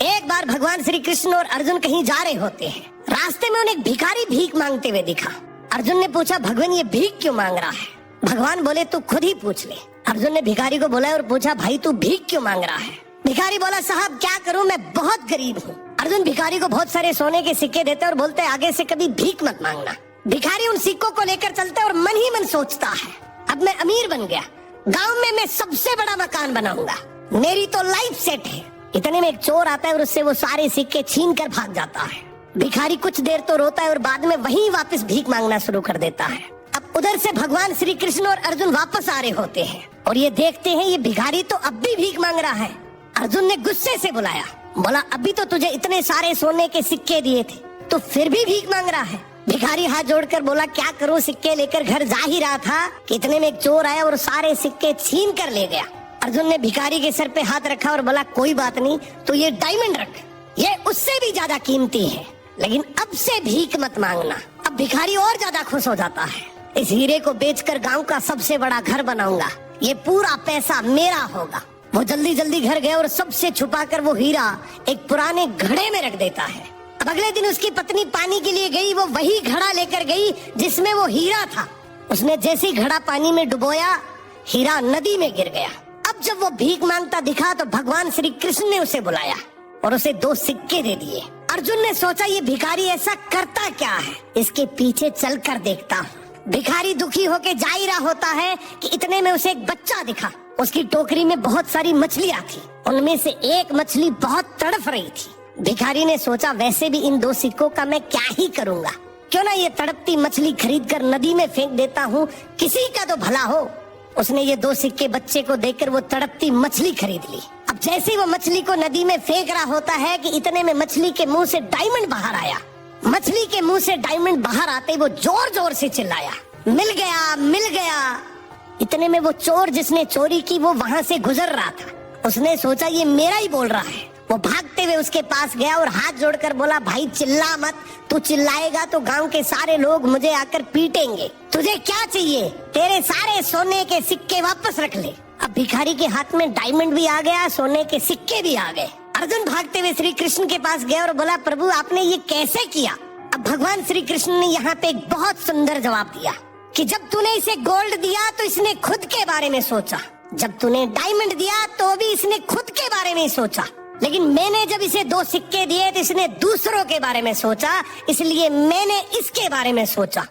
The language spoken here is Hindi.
एक बार भगवान श्री कृष्ण और अर्जुन कहीं जा रहे होते हैं। रास्ते में उन्हें एक भिखारी भीख मांगते हुए दिखा। अर्जुन ने पूछा, भगवान ये भीख क्यों मांग रहा है? भगवान बोले, तू खुद ही पूछ ले। अर्जुन ने भिखारी को बोला और पूछा, भाई तू भीख क्यों मांग रहा है? भिखारी बोला, साहब क्या करूं, मैं बहुत गरीब हूँ। अर्जुन भिखारी को बहुत सारे सोने के सिक्के देते और बोलते, आगे से कभी भीख मत मांगना। भिखारी उन सिक्कों को लेकर चलता है और मन ही मन सोचता है, अब मैं अमीर बन गया, गांव में मैं सबसे बड़ा मकान बनाऊंगा, मेरी तो लाइफ सेट है। इतने में एक चोर आता है और उससे वो सारे सिक्के छीन कर भाग जाता है। भिखारी कुछ देर तो रोता है और बाद में वहीं वापस भीख मांगना शुरू कर देता है। अब उधर से भगवान श्री कृष्ण और अर्जुन वापस आ रहे होते हैं और ये देखते हैं ये भिखारी तो अब भी भीख मांग रहा है। अर्जुन ने गुस्से से बुलाया, बोला, अभी तो तुझे इतने सारे सोने के सिक्के दिए थे, तो फिर भी भीख मांग रहा है। भिखारी हाथ जोड़कर बोला, क्या करूं, सिक्के लेकर घर जा ही रहा था कि इतने में एक चोर आया और सारे सिक्के छीन कर ले गया। अर्जुन ने भिखारी के सर पे हाथ रखा और बोला, कोई बात नहीं, तो ये डायमंड रख, ये उससे भी ज्यादा कीमती है, लेकिन अब से भीख मत मांगना। अब भिखारी और ज्यादा खुश हो जाता है, इस हीरे को बेचकर गांव का सबसे बड़ा घर बनाऊंगा, ये पूरा पैसा मेरा होगा। वो जल्दी जल्दी घर गया और सबसे छुपाकर वो हीरा एक पुराने घड़े में रख देता है। अब अगले दिन उसकी पत्नी पानी के लिए गई, वो वही घड़ा लेकर गई जिसमें वो हीरा था। उसने जैसे ही घड़ा पानी में डुबोया, हीरा नदी में गिर गया। अब जब वो भीख मांगता दिखा तो भगवान श्री कृष्ण ने उसे बुलाया और उसे 2 सिक्के दे दिए। अर्जुन ने सोचा, ये भिखारी ऐसा करता क्या है, इसके पीछे चल कर देखता हूँ। भिखारी दुखी होके जा ही रहा होता है कि इतने में उसे एक बच्चा दिखा। उसकी टोकरी में बहुत सारी मछलियाँ थी, उनमें से एक मछली बहुत तड़फ रही थी। भिखारी ने सोचा, वैसे भी इन 2 सिक्कों का मैं क्या ही करूँगा, क्यों ना ये तड़पती मछली खरीद कर नदी में फेंक देता हूँ, किसी का तो भला हो। उसने ये 2 सिक्के बच्चे को देकर वो तड़पती मछली खरीद ली। अब जैसे ही वो मछली को नदी में फेंक रहा होता है कि इतने में मछली के मुंह से डायमंड बाहर आया। मछली के मुंह से डायमंड बाहर आते ही वो जोर जोर से चिल्लाया, मिल गया, मिल गया। इतने में वो चोर जिसने चोरी की वो वहाँ से गुजर रहा था। उसने सोचा, ये मेरा ही बोल रहा है। वो भागते हुए उसके पास गया और हाथ जोड़कर बोला, भाई चिल्ला मत, तू चिल्लाएगा तो गांव के सारे लोग मुझे आकर पीटेंगे। तुझे क्या चाहिए? तेरे सारे सोने के सिक्के वापस रख ले। अब भिखारी के हाथ में डायमंड भी आ गया, सोने के सिक्के भी आ गए। अर्जुन भागते हुए श्री कृष्ण के पास गया और बोला, प्रभु आपने ये कैसे किया? अब भगवान श्री कृष्ण ने यहाँ पे एक बहुत सुंदर जवाब दिया कि जब तूने इसे गोल्ड दिया तो इसने खुद के बारे में सोचा, जब तूने डायमंड दिया तो भी इसने खुद के बारे में सोचा, लेकिन मैंने जब इसे 2 सिक्के दिए तो इसने दूसरों के बारे में सोचा, इसलिए मैंने इसके बारे में सोचा।